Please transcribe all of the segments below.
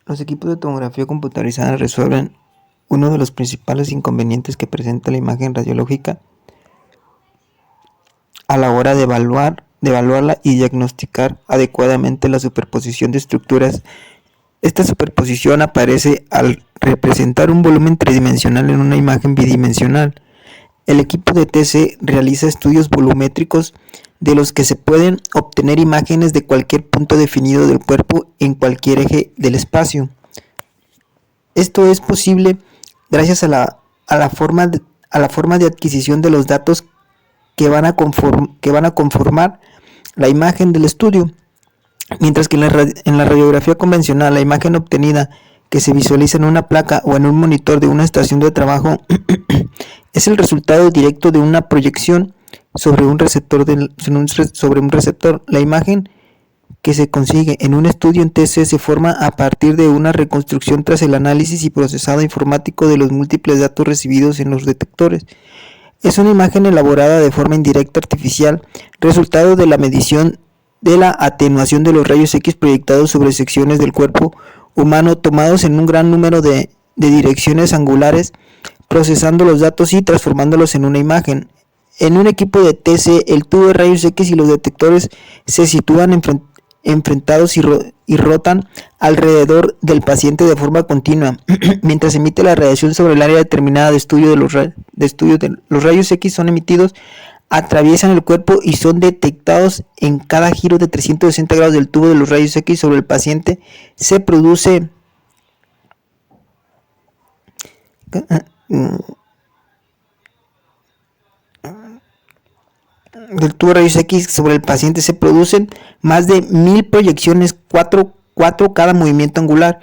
Los equipos de tomografía computarizada resuelven uno de los principales inconvenientes que presenta la imagen radiológica a la hora de evaluarla y diagnosticar adecuadamente la superposición de estructuras. Esta superposición aparece al representar un volumen tridimensional en una imagen bidimensional. El equipo de TC realiza estudios volumétricos de los que se pueden obtener imágenes de cualquier punto definido del cuerpo en cualquier eje del espacio. Esto es posible gracias a la forma de adquisición de los datos que van a conformar la imagen del estudio, mientras que en la radiografía convencional la imagen obtenida que se visualiza en una placa o en un monitor de una estación de trabajo es el resultado directo de una proyección sobre un receptor. La imagen que se consigue en un estudio en TC se forma a partir de una reconstrucción tras el análisis y procesado informático de los múltiples datos recibidos en los detectores. Es una imagen elaborada de forma indirecta artificial, resultado de la medición de la atenuación de los rayos X proyectados sobre secciones del cuerpo humano tomados en un gran número de direcciones angulares, procesando los datos y transformándolos en una imagen. En un equipo de TC, el tubo de rayos X y los detectores se sitúan enfrentados y rotan alrededor del paciente de forma continua, mientras emite la radiación sobre el área determinada de estudio de los rayos X son emitidos, atraviesan el cuerpo y son detectados en cada giro de 360 grados del tubo de los rayos X sobre el paciente. Se produce del tubo de rayos X sobre el paciente se producen más de 1000 proyecciones, 4 cada movimiento angular,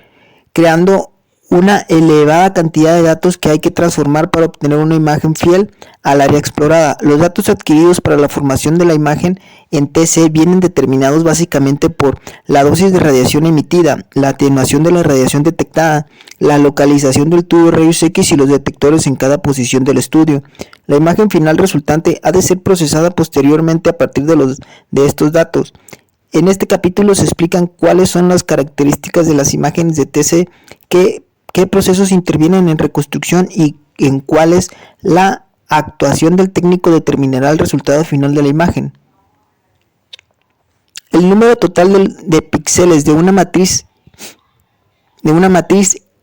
creando una elevada cantidad de datos que hay que transformar para obtener una imagen fiel al área explorada. Los datos adquiridos para la formación de la imagen en TC vienen determinados básicamente por la dosis de radiación emitida, la atenuación de la radiación detectada, la localización del tubo de rayos X y los detectores en cada posición del estudio. La imagen final resultante ha de ser procesada posteriormente a partir de estos datos. En este capítulo se explican cuáles son las características de las imágenes de TC, qué procesos intervienen en reconstrucción y en cuáles la actuación del técnico determinará el resultado final de la imagen. El número total de píxeles de una matriz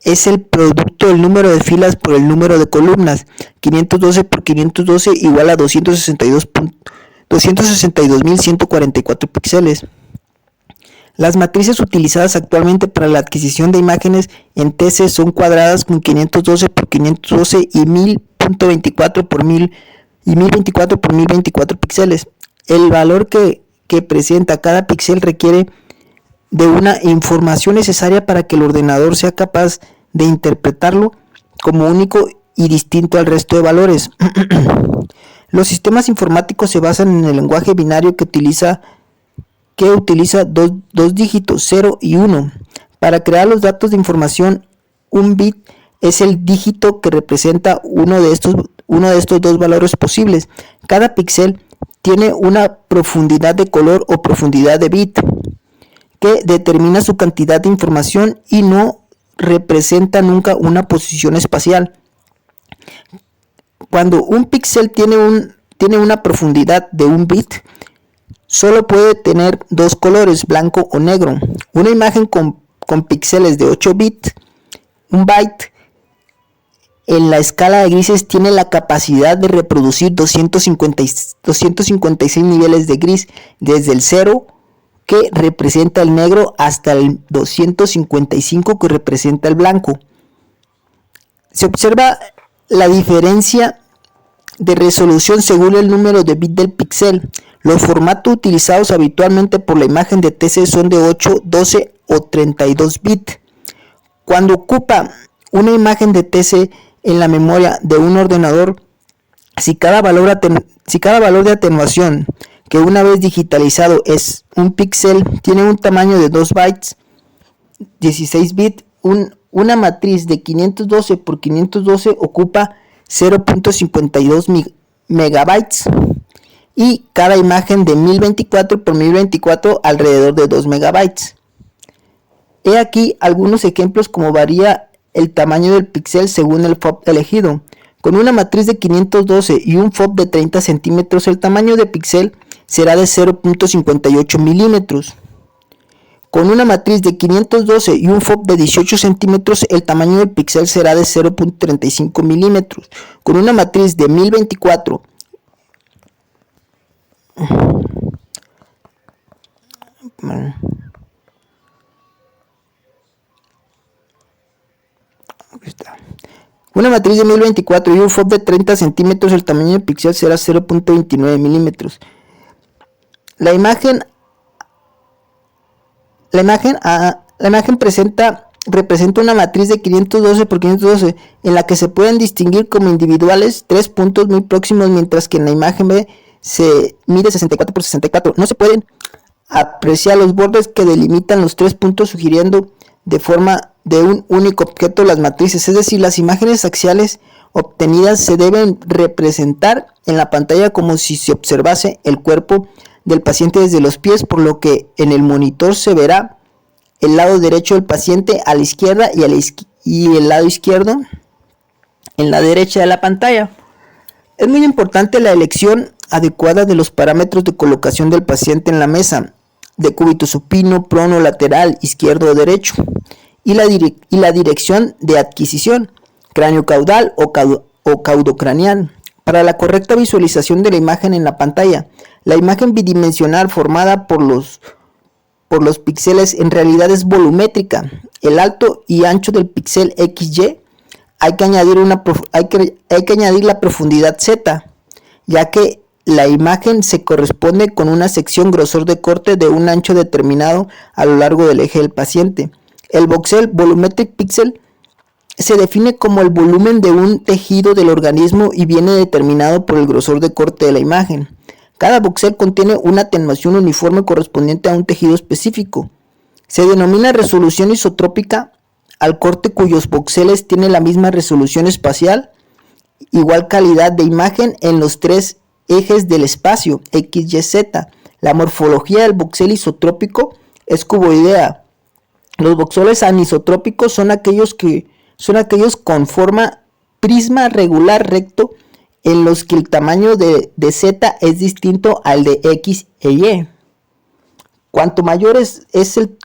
es el producto del número de filas por el número de columnas. 512 por 512 igual a 262.144 píxeles. Las matrices utilizadas actualmente para la adquisición de imágenes en TC son cuadradas con 512 por 512 y 1024 por 1024 píxeles. El valor que presenta cada píxel requiere de una información necesaria para que el ordenador sea capaz de interpretarlo como único y distinto al resto de valores. Los sistemas informáticos se basan en el lenguaje binario que utiliza dos dígitos, 0 y 1. Para crear los datos de información, un bit es el dígito que representa uno de estos dos valores posibles. Cada píxel tiene una profundidad de color o profundidad de bit que determina su cantidad de información y no representa nunca una posición espacial. Cuando un píxel tiene una profundidad de un bit, solo puede tener dos colores, blanco o negro. Una imagen con píxeles de 8 bits, un byte, en la escala de grises tiene la capacidad de reproducir 256 niveles de gris, desde el 0 que representa el negro hasta el 255 que representa el blanco. Se observa la diferencia de resolución según el número de bits del píxel. Los formatos utilizados habitualmente por la imagen de TC son de 8, 12 o 32 bits. Cuando ocupa una imagen de TC en la memoria de un ordenador, si cada valor de atenuación que una vez digitalizado es un píxel, tiene un tamaño de 2 bytes, 16 bits, una matriz de 512 por 512 ocupa 0.52 megabytes y cada imagen de 1024 por 1024 alrededor de 2 megabytes. He aquí algunos ejemplos como varía el tamaño del píxel según el FOV elegido. Con una matriz de 512 y un FOV de 30 centímetros, el tamaño de píxel será de 0.58 milímetros. Con una matriz de 512 y un FOV de 18 centímetros, el tamaño del píxel será de 0.35 milímetros. Con una matriz de 1024 Una matriz de 1024 y un FOV de 30 centímetros, el tamaño del píxel será 0.29 milímetros. La imagen representa una matriz de 512 por 512 en la que se pueden distinguir como individuales 3 puntos muy próximos, mientras que en la imagen B se mide 64 por 64. No se pueden apreciar los bordes que delimitan los 3 puntos, sugiriendo de forma de un único objeto las matrices, es decir, las imágenes axiales obtenidas se deben representar en la pantalla como si se observase el cuerpo del paciente desde los pies, por lo que en el monitor se verá el lado derecho del paciente a la izquierda y el lado izquierdo en la derecha de la pantalla. Es muy importante la elección adecuada de los parámetros de colocación del paciente en la mesa, de cúbito supino, prono, lateral, izquierdo o derecho, y la dirección de adquisición, cráneo caudal o caudocraneal, para la correcta visualización de la imagen en la pantalla. La imagen bidimensional formada por los píxeles en realidad es volumétrica. El alto y ancho del píxel XY hay que añadir la profundidad Z, ya que la imagen se corresponde con una sección grosor de corte de un ancho determinado a lo largo del eje del paciente. El voxel volumetric pixel se define como el volumen de un tejido del organismo y viene determinado por el grosor de corte de la imagen. Cada voxel contiene una atenuación uniforme correspondiente a un tejido específico. Se denomina resolución isotrópica al corte cuyos voxeles tienen la misma resolución espacial, igual calidad de imagen en los tres ejes del espacio, X, Y, Z. La morfología del voxel isotrópico es cuboidea. Los voxeles anisotrópicos son aquellos con forma prisma regular recto, en los que el tamaño de Z es distinto al de X e Y. Cuanto mayor es el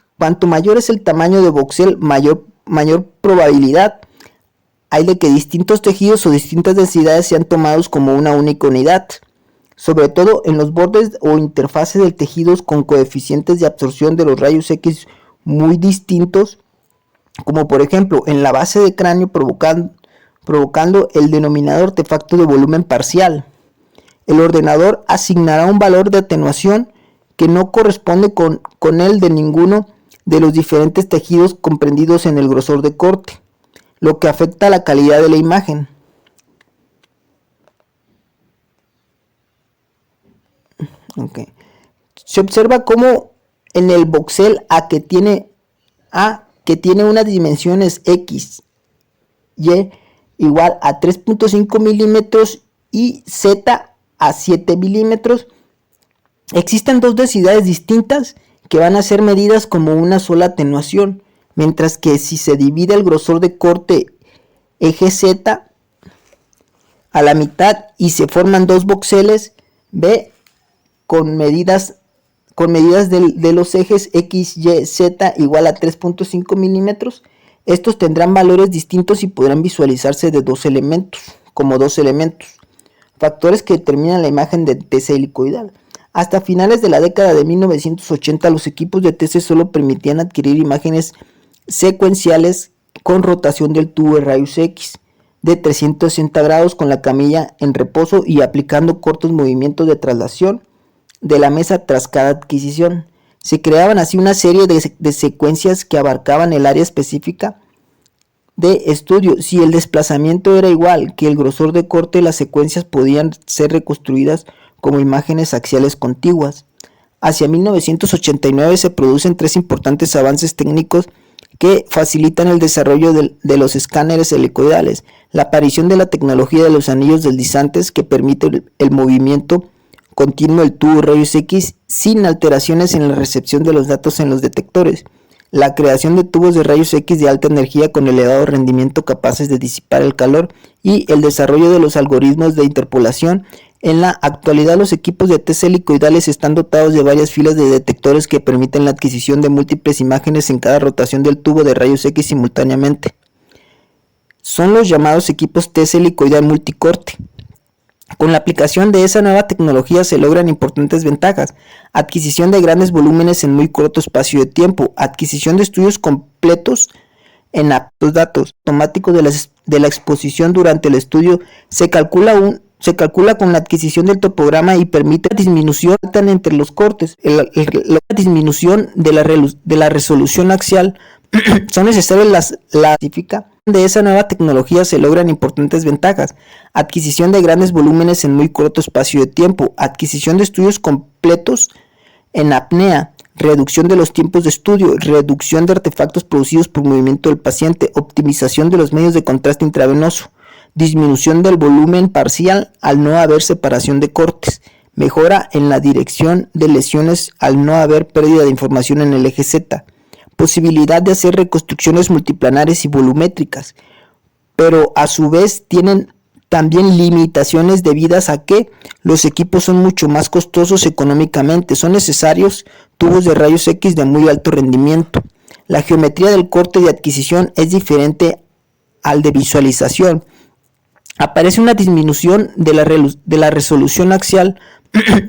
tamaño de voxel, mayor probabilidad hay de que distintos tejidos o distintas densidades sean tomados como una única unidad, sobre todo en los bordes o interfaces de tejidos con coeficientes de absorción de los rayos X muy distintos, como por ejemplo en la base de cráneo, provocando el denominado artefacto de volumen parcial. El ordenador asignará un valor de atenuación que no corresponde con el de ninguno de los diferentes tejidos comprendidos en el grosor de corte, lo que afecta a la calidad de la imagen. Okay. Se observa cómo en el voxel A que tiene unas dimensiones X, Y igual a 3.5 milímetros y Z a 7 milímetros, existen dos densidades distintas que van a ser medidas como una sola atenuación, mientras que si se divide el grosor de corte eje Z a la mitad y se forman dos voxeles B con medidas de los ejes X, Y, Z igual a 3.5 milímetros, estos tendrán valores distintos y podrán visualizarse como dos elementos, factores que determinan la imagen de TC helicoidal. Hasta finales de la década de 1980, los equipos de TC solo permitían adquirir imágenes secuenciales con rotación del tubo de rayos X de 360 grados con la camilla en reposo y aplicando cortos movimientos de traslación de la mesa tras cada adquisición. Se creaban así una serie de secuencias que abarcaban el área específica de estudio. Si el desplazamiento era igual que el grosor de corte, las secuencias podían ser reconstruidas como imágenes axiales contiguas. Hacia 1989 se producen tres importantes avances técnicos que facilitan el desarrollo de los escáneres helicoidales: la aparición de la tecnología de los anillos deslizantes, que permite el movimiento continuo del tubo de rayos X sin alteraciones en la recepción de los datos en los detectores; la creación de tubos de rayos X de alta energía con elevado rendimiento capaces de disipar el calor y el desarrollo de los algoritmos de interpolación. En la actualidad, los equipos de TC helicoidales están dotados de varias filas de detectores que permiten la adquisición de múltiples imágenes en cada rotación del tubo de rayos X simultáneamente. Son los llamados equipos TC helicoidal multicorte. Con la aplicación de esa nueva tecnología se logran importantes ventajas: adquisición de grandes volúmenes en muy corto espacio de tiempo, adquisición de estudios completos en los datos automáticos de la exposición durante el estudio. Se calcula con la adquisición del topograma y permite la disminución entre los cortes, la disminución de la resolución axial. Son necesarias la clasificación de esa nueva tecnología se logran importantes ventajas: adquisición de grandes volúmenes en muy corto espacio de tiempo, adquisición de estudios completos en apnea, reducción de los tiempos de estudio, reducción de artefactos producidos por movimiento del paciente, optimización de los medios de contraste intravenoso, disminución del volumen parcial al no haber separación de cortes, mejora en la dirección de lesiones al no haber pérdida de información en el eje Z, posibilidad de hacer reconstrucciones multiplanares y volumétricas, pero a su vez tienen también limitaciones debidas a que los equipos son mucho más costosos económicamente. Son necesarios tubos de rayos X de muy alto rendimiento. La geometría del corte de adquisición es diferente al de visualización. Aparece una disminución de la resolución axial.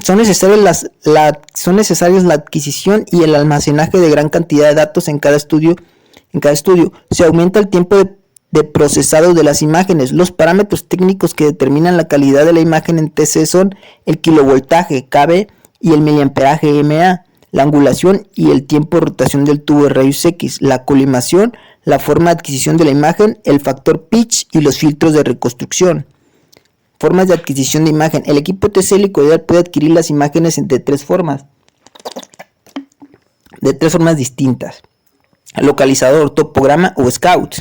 Son necesarias la adquisición y el almacenaje de gran cantidad de datos en cada estudio. Se aumenta el tiempo de procesado de las imágenes. Los parámetros técnicos que determinan la calidad de la imagen en TC son el kilovoltaje kV y el miliamperaje mA, la angulación y el tiempo de rotación del tubo de rayos X, la colimación, la forma de adquisición de la imagen, el factor pitch y los filtros de reconstrucción. Formas de adquisición de imagen. El equipo TC helicoidal puede adquirir las imágenes de tres formas distintas: localizador, topograma o scout,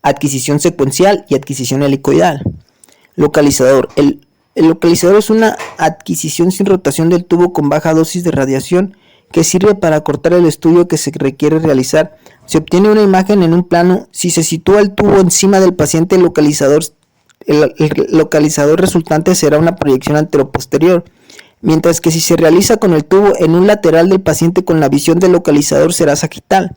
adquisición secuencial y adquisición helicoidal. Localizador. El localizador es una adquisición sin rotación del tubo con baja dosis de radiación que sirve para cortar el estudio que se requiere realizar. Se obtiene una imagen en un plano. Si se sitúa el tubo encima del paciente, el localizador resultante será una proyección anteroposterior, mientras que si se realiza con el tubo en un lateral del paciente, con la visión del localizador será sagital.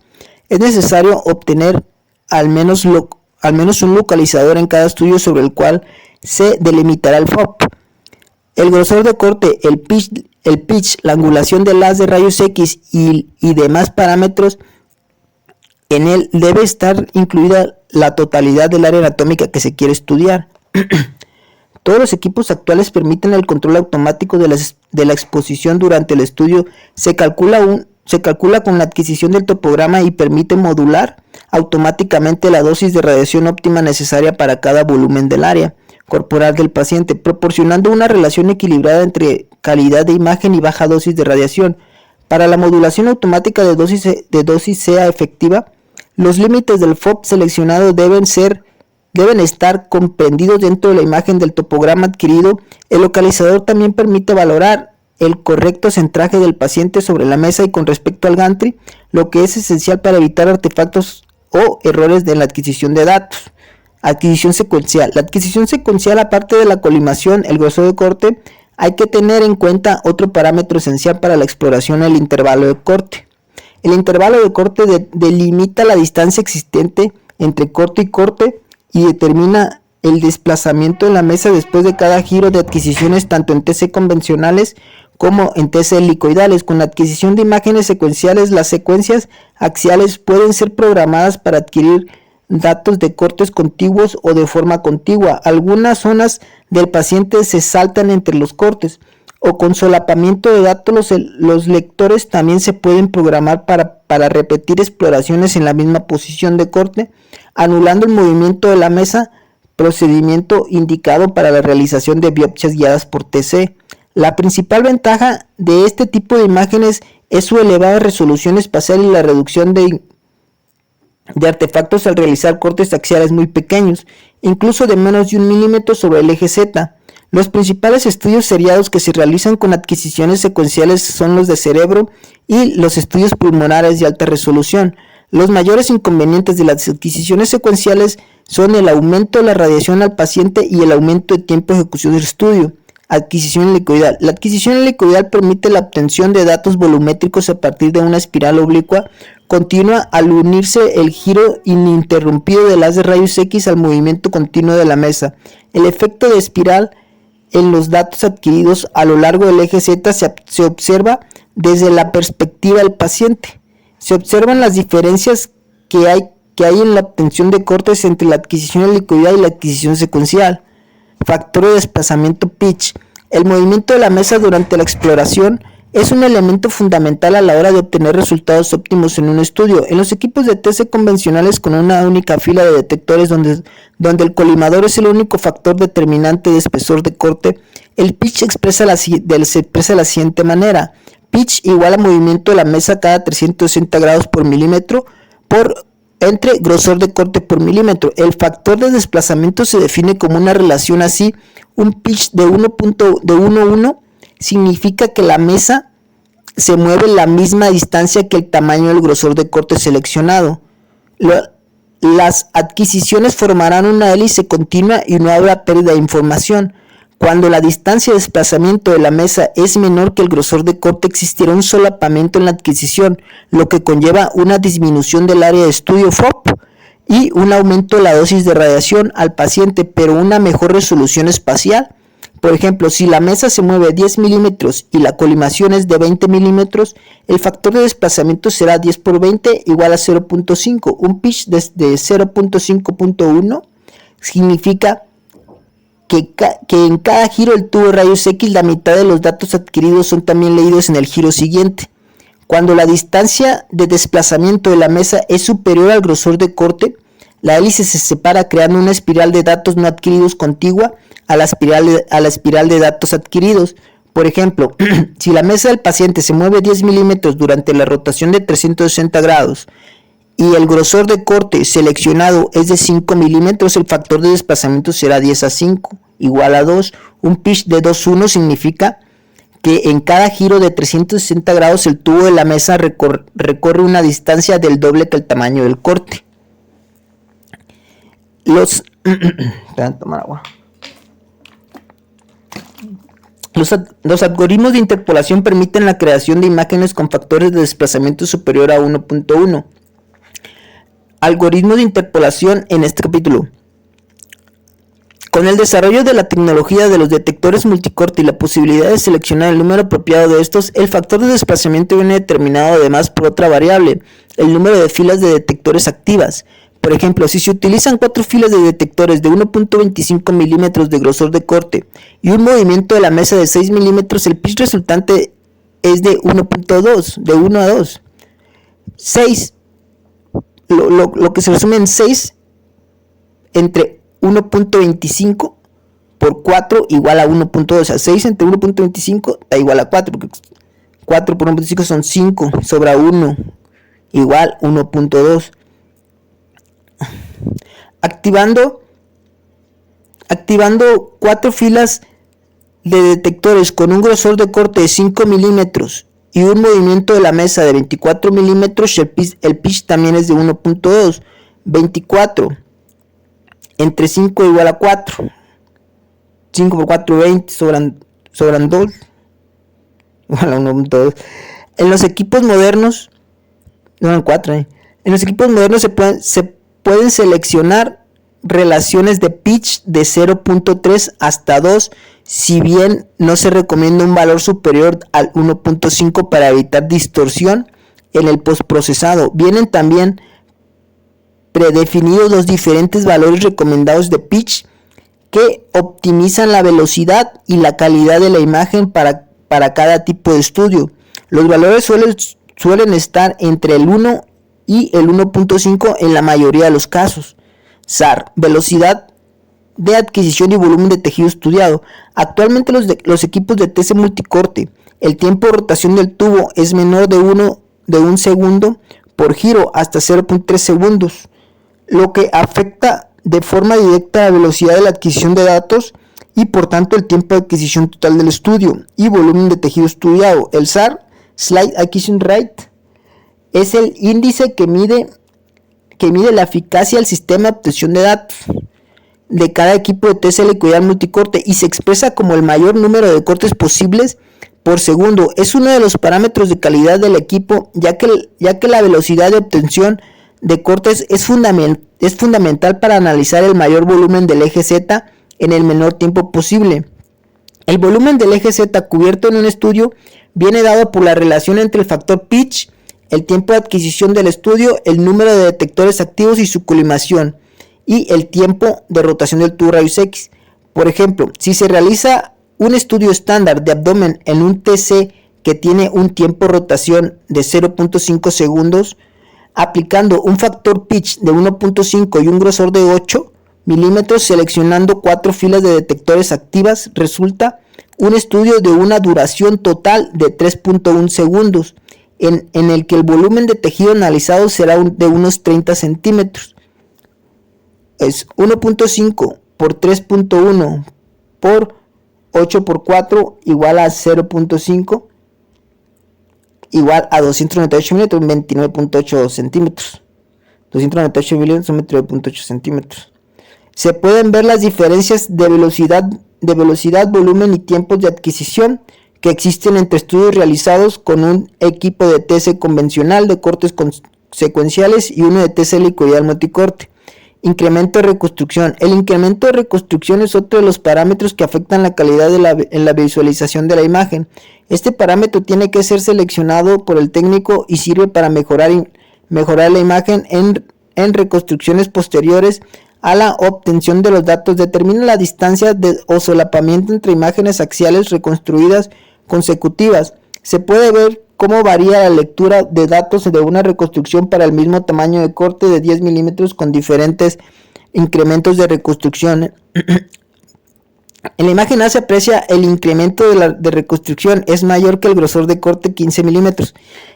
Es necesario obtener al menos un localizador en cada estudio sobre el cual se delimitará el FOB. El grosor de corte, el pitch, la angulación del haz de rayos X y demás parámetros. En él debe estar incluida la totalidad del área anatómica que se quiere estudiar. Todos los equipos actuales permiten el control automático de la exposición durante el estudio. Se calcula con la adquisición del topograma y permite modular automáticamente la dosis de radiación óptima necesaria para cada volumen del área corporal del paciente, proporcionando una relación equilibrada entre calidad de imagen y baja dosis de radiación. Para la modulación automática de dosis sea efectiva, los límites del FOB seleccionado deben estar comprendidos dentro de la imagen del topograma adquirido. El localizador también permite valorar el correcto centraje del paciente sobre la mesa y con respecto al gantry, lo que es esencial para evitar artefactos o errores de la adquisición de datos. Adquisición secuencial. La adquisición secuencial, aparte de la colimación, el grosor de corte, hay que tener en cuenta otro parámetro esencial para la exploración: el intervalo de corte. El intervalo de corte delimita la distancia existente entre corte y corte y determina el desplazamiento en la mesa después de cada giro de adquisiciones, tanto en TC convencionales como en TC helicoidales. Con la adquisición de imágenes secuenciales, las secuencias axiales pueden ser programadas para adquirir datos de cortes contiguos o de forma contigua. Algunas zonas del paciente se saltan entre los cortes, o con solapamiento de datos. Los lectores también se pueden programar para repetir exploraciones en la misma posición de corte, anulando el movimiento de la mesa, procedimiento indicado para la realización de biopsias guiadas por TC. La principal ventaja de este tipo de imágenes es su elevada resolución espacial y la reducción de artefactos al realizar cortes axiales muy pequeños, incluso de menos de 1 milímetro sobre el eje Z. Los principales estudios seriados que se realizan con adquisiciones secuenciales son los de cerebro y los estudios pulmonares de alta resolución. Los mayores inconvenientes de las adquisiciones secuenciales son el aumento de la radiación al paciente y el aumento de tiempo de ejecución del estudio. Adquisición helicoidal. La adquisición helicoidal permite la obtención de datos volumétricos a partir de una espiral oblicua continua al unirse el giro ininterrumpido del haz de rayos X al movimiento continuo de la mesa. El efecto de espiral en los datos adquiridos a lo largo del eje Z se observa desde la perspectiva del paciente. Se observan las diferencias que hay en la obtención de cortes entre la adquisición helicoidal y la adquisición secuencial. Factor de desplazamiento pitch. El movimiento de la mesa durante la exploración es un elemento fundamental a la hora de obtener resultados óptimos en un estudio. En los equipos de TC convencionales con una única fila de detectores donde el colimador es el único factor determinante de espesor de corte, el pitch se expresa de la siguiente manera. Pitch igual a movimiento de la mesa cada 360 grados por milímetro entre grosor de corte por milímetro. El factor de desplazamiento se define como una relación así. Un pitch de 1.11 significa que la mesa se mueve la misma distancia que el tamaño del grosor de corte seleccionado. Las adquisiciones formarán una hélice continua y no habrá pérdida de información. Cuando la distancia de desplazamiento de la mesa es menor que el grosor de corte, existirá un solapamiento en la adquisición, lo que conlleva una disminución del área de estudio FOP y un aumento de la dosis de radiación al paciente, pero una mejor resolución espacial. Por ejemplo, si la mesa se mueve 10 milímetros y la colimación es de 20 milímetros, el factor de desplazamiento será 10 por 20 igual a 0.5. Un pitch de 0.5.1 significa que en cada giro del tubo de rayos X la mitad de los datos adquiridos son también leídos en el giro siguiente. Cuando la distancia de desplazamiento de la mesa es superior al grosor de corte, la hélice se separa creando una espiral de datos no adquiridos contigua a la espiral de datos adquiridos. Por ejemplo, si la mesa del paciente se mueve 10 milímetros durante la rotación de 360 grados y el grosor de corte seleccionado es de 5 milímetros, el factor de desplazamiento será 10 a 5 igual a 2. Un pitch de 2.1 significa que en cada giro de 360 grados el tubo de la mesa recorre una distancia del doble que el tamaño del corte. Los algoritmos de interpolación permiten la creación de imágenes con factores de desplazamiento superior a 1.1. Algoritmos de interpolación en este capítulo. Con el desarrollo de la tecnología de los detectores multicorte y la posibilidad de seleccionar el número apropiado de estos, el factor de desplazamiento viene determinado además por otra variable, el número de filas de detectores activas. Por ejemplo, si se utilizan 4 filas de detectores de 1.25 milímetros de grosor de corte y un movimiento de la mesa de 6 milímetros, el pitch resultante es de 1.2, de 1 a 2. 6, lo que se resume en 6 entre 1.25 por 4 igual a 1.2, o sea, 6 entre 1.25 da igual a 4, porque 4 por 1.25 son 5, sobra 1, igual 1.2. Activando 4 filas de detectores con un grosor de corte de 5 milímetros y un movimiento de la mesa de 24 milímetros, el pitch también es de 1.2. 24 entre 5 igual a 4. 5 por 4, 20, sobran 2. Igual a 1.2. En los equipos modernos, no, 4. En los equipos modernos se pueden seleccionar relaciones de pitch de 0.3 hasta 2, si bien no se recomienda un valor superior al 1.5 para evitar distorsión en el postprocesado. Vienen también predefinidos los diferentes valores recomendados de pitch que optimizan la velocidad y la calidad de la imagen para cada tipo de estudio. Los valores suelen estar entre el 1 y el 1.5 en la mayoría de los casos. SAR, velocidad de adquisición y volumen de tejido estudiado. Actualmente los equipos de TC multicorte, el tiempo de rotación del tubo es menor de 1 segundo por giro hasta 0.3 segundos, lo que afecta de forma directa la velocidad de la adquisición de datos y por tanto el tiempo de adquisición total del estudio y volumen de tejido estudiado. El SAR, Slide Acquisition Rate, es el índice que mide que mide la eficacia del sistema de obtención de datos de cada equipo de test helicoidal multicorte y se expresa como el mayor número de cortes posibles por segundo. Es uno de los parámetros de calidad del equipo, ya que la velocidad de obtención de cortes es fundamental para analizar el mayor volumen del eje Z en el menor tiempo posible. El volumen del eje Z cubierto en un estudio viene dado por la relación entre el factor pitch, el tiempo de adquisición del estudio, el número de detectores activos y su colimación, y el tiempo de rotación del tubo rayos X. Por ejemplo, si se realiza un estudio estándar de abdomen en un TC que tiene un tiempo de rotación de 0.5 segundos, aplicando un factor pitch de 1.5 y un grosor de 8 milímetros, seleccionando 4 filas de detectores activas, resulta un estudio de una duración total de 3.1 segundos, en el que el volumen de tejido analizado será de unos 30 centímetros. Es 1.5 por 3.1 por 8 por 4 igual a 0.5 igual a 298 milímetros, 29.8 centímetros. 298 milímetros son 29.8 centímetros. Se pueden ver las diferencias de velocidad, volumen y tiempos de adquisición que existen entre estudios realizados con un equipo de TC convencional de cortes secuenciales y uno de TC helicoidal multicorte. Incremento de reconstrucción. El incremento de reconstrucción es otro de los parámetros que afectan la calidad en la visualización de la imagen. Este parámetro tiene que ser seleccionado por el técnico y sirve para mejorar la imagen en reconstrucciones posteriores a la obtención de los datos. Determina la distancia o solapamiento entre imágenes axiales reconstruidas consecutivas. Se puede ver cómo varía la lectura de datos de una reconstrucción para el mismo tamaño de corte de 10 milímetros con diferentes incrementos de reconstrucción. En la imagen A se aprecia el incremento de reconstrucción es mayor que el grosor de corte 15 milímetros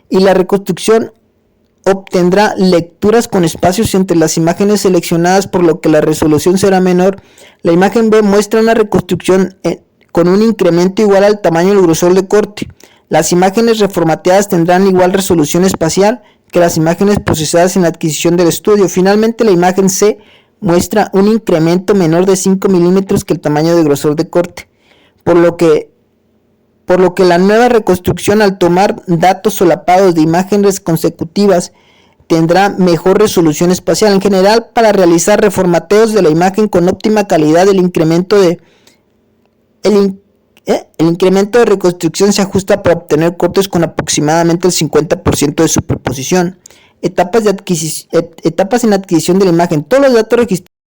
y la reconstrucción obtendrá lecturas con espacios entre las imágenes seleccionadas, por lo que la resolución será menor. La imagen B muestra una reconstrucción con un incremento igual al tamaño del grosor de corte. Las imágenes reformateadas tendrán igual resolución espacial que las imágenes procesadas en la adquisición del estudio. Finalmente, la imagen C muestra un incremento menor de 5 milímetros que el tamaño de grosor de corte, por lo que la nueva reconstrucción, al tomar datos solapados de imágenes consecutivas, tendrá mejor resolución espacial. En general, para realizar reformateos de la imagen con óptima calidad, el incremento de reconstrucción se ajusta para obtener cortes con aproximadamente el 50% de superposición. Etapas en adquisición de la imagen. Todos los datos registrados